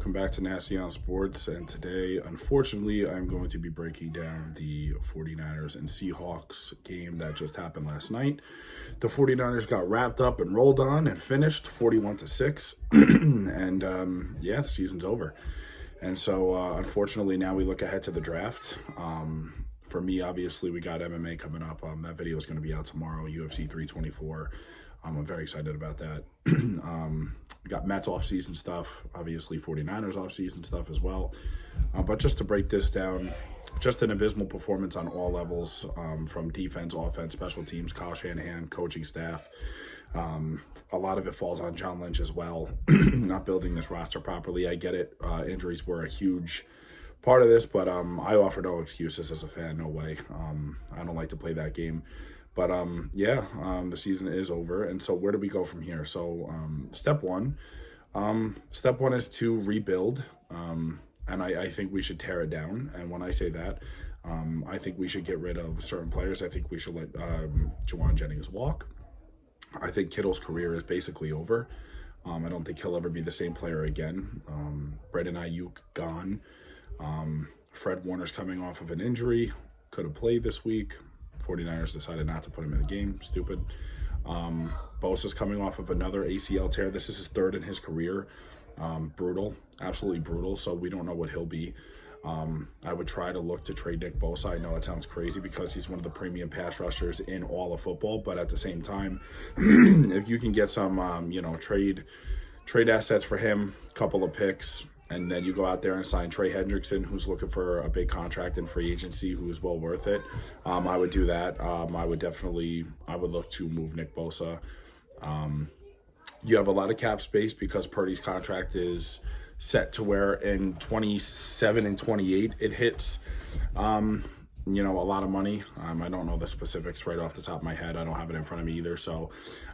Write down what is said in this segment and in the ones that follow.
welcome back to Nasty on Sports. And today, unfortunately, I'm going to be breaking down the 49ers and Seahawks game that just happened last night. The 49ers got wrapped up and rolled on and finished 41-6. And yeah, the season's over. And so, unfortunately, now we look ahead to the draft. For me, obviously, we got MMA coming up. That video is going to be out tomorrow, UFC 324. I'm very excited about that. We got Mets off-season stuff, obviously 49ers off-season stuff as well. But just to break this down, just an abysmal performance on all levels, from defense, offense, special teams, Kyle Shanahan, coaching staff. A lot of it falls on John Lynch as well, not building this roster properly. I get it. Injuries were a huge part of this, but I offer no excuses as a fan. No way. I don't like to play that game. But the season is over, and so where do we go from here? So step one is to rebuild, and I think we should tear it down. And when I say that, I think we should get rid of certain players. I think we should let Jauan Jennings walk. I think Kittle's career is basically over. I don't think he'll ever be the same player again. Brandon Ayuk gone. Fred Warner's coming off of an injury. Could have played this week. 49ers decided not to put him in the game. Stupid. Bosa's coming off of another ACL tear. This is his third in his career. Brutal. Absolutely brutal. So we don't know what he'll be. I would try to look to trade Nick Bosa. I know it sounds crazy because he's one of the premium pass rushers in all of football. But at the same time, if you can get some, trade assets for him, couple of picks, and then you go out there and sign Trey Hendrickson, who's looking for a big contract in free agency, who's well worth it. I would do that. I would look to move Nick Bosa. You have a lot of cap space because Purdy's contract is set to where in 27 and 28 it hits, a lot of money. I don't know the specifics right off the top of my head. I don't have it in front of me either. So,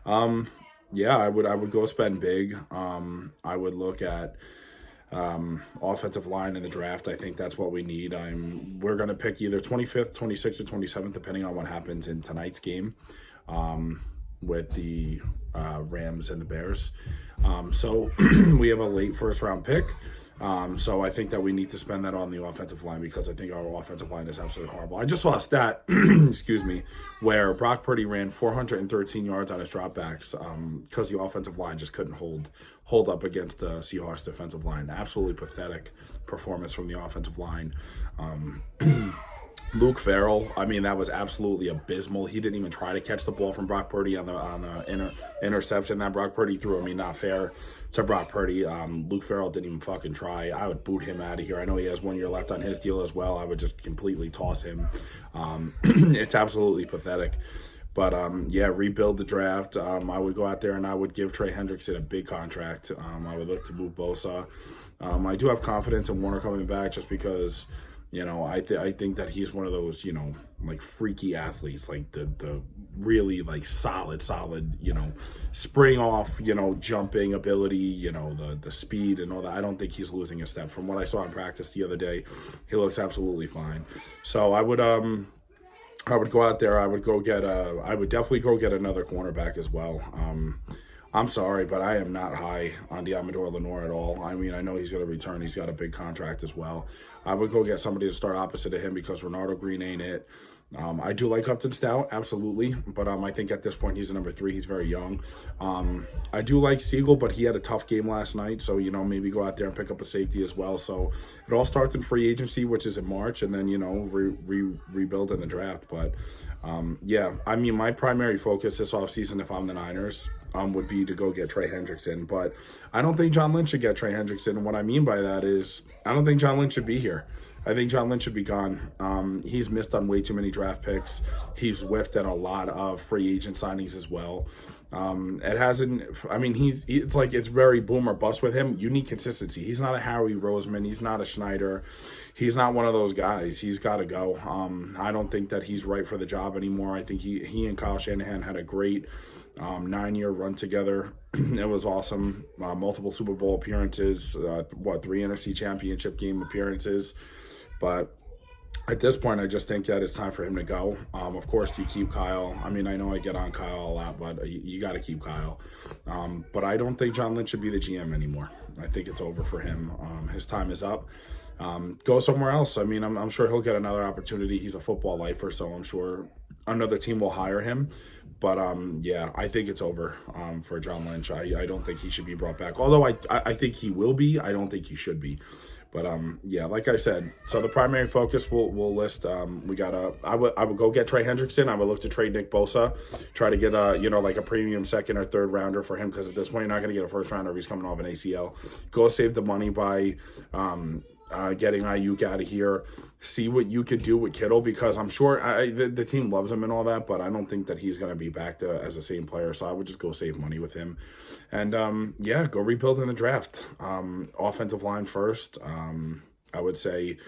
I would go spend big. I would look at offensive line in the draft. I think that's what we need. We're going to pick either 25th, 26th, or 27th, depending on what happens in tonight's game with the Rams and the Bears. So we have a late first round pick. So I think that we need to spend that on the offensive line because I think our offensive line is absolutely horrible. I just saw a stat, where Brock Purdy ran 413 yards on his dropbacks because the offensive line just couldn't hold up against the Seahawks defensive line. Absolutely pathetic performance from the offensive line. Luke Farrell, that was absolutely abysmal. He didn't even try to catch the ball from Brock Purdy on the interception that Brock Purdy threw. Not fair to Brock Purdy. Luke Farrell didn't even fucking try. I would boot him out of here. I know he has 1 year left on his deal as well. I would just completely toss him. It's absolutely pathetic. But, rebuild the draft. I would go out there and I would give Trey Hendrickson a big contract. I would look to move Bosa. I do have confidence in Warner coming back just because – I think that he's one of those, freaky athletes, like the really solid, spring off, jumping ability, the speed and all that. I don't think he's losing a step. From what I saw in practice the other day, he looks absolutely fine. So I would go out there. I would definitely go get another cornerback as well. I'm sorry, but I am not high on Deommodore Lenoir at all. I know he's going to return. He's got a big contract as well. I would go get somebody to start opposite of him because Renardo Green ain't it. I do like Upton Stout, absolutely, but I think at this point he's a number 3. He's very young. I do like Siegel, but he had a tough game last night, so maybe go out there and pick up a safety as well. So it all starts in free agency, which is in March, and then rebuild in the draft. But my primary focus this offseason, if I'm the Niners, would be to go get Trey Hendrickson. But I don't think John Lynch should get Trey Hendrickson, and what I mean by that is I don't think John Lynch should be here. I think John Lynch should be gone. He's missed on way too many draft picks. He's whiffed at a lot of free agent signings as well. It's very boom or bust with him. You need consistency. He's not a Harry Roseman. He's not a Schneider. He's not one of those guys. He's got to go. I don't think that he's right for the job anymore. I think he and Kyle Shanahan had a great 9-year run together. It was awesome. Multiple Super Bowl appearances, 3 NFC Championship game appearances. But At this point, I just think that it's time for him to go. Of course, you keep Kyle. I mean, I know I get on Kyle a lot, but you got to keep Kyle. But I don't think John Lynch should be the GM anymore. I think it's over for him. His time is up. Go somewhere else. I mean, I'm sure he'll get another opportunity. He's a football lifer, so I'm sure another team will hire him. But yeah, I think it's over for John Lynch. I don't think he should be brought back. Although I think he will be. I don't think he should be. But yeah, like I said, so the primary focus we'll list. We got I would go get Trey Hendrickson. I would look to trade Nick Bosa, try to get like a premium second or third rounder for him, because at this point you're not going to get a first rounder if he's coming off an ACL. Go save the money by getting Ayuk out of here. See what you could do with Kittle, because I'm sure the team loves him and all that, but I don't think that he's going to be back as the same player. So I would just go save money with him. And yeah, go rebuild in the draft. Offensive line first. I would say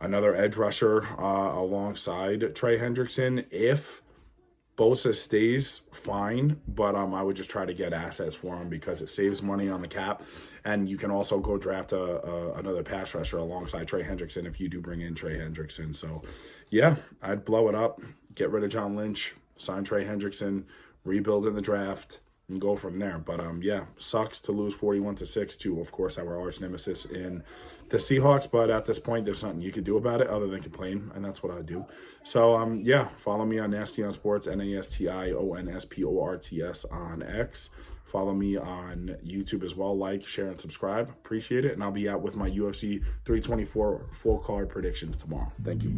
another edge rusher alongside Trey Hendrickson. If Bosa stays, fine, but I would just try to get assets for him, because it saves money on the cap, and you can also go draft another pass rusher alongside Trey Hendrickson if you do bring in Trey Hendrickson. So, yeah, I'd blow it up, get rid of John Lynch, sign Trey Hendrickson, rebuild in the draft, and go from there. But yeah, sucks to lose 41-6 to, of course, our arch nemesis in the Seahawks. But at this point, there's nothing you can do about it other than complain, and that's what I do. So yeah, follow me on Nasty on Sports, NASTIONSPORTS on X. Follow me on YouTube as well. Like, share, and subscribe. Appreciate it. And I'll be out with my UFC 324 full card predictions tomorrow. Thank you.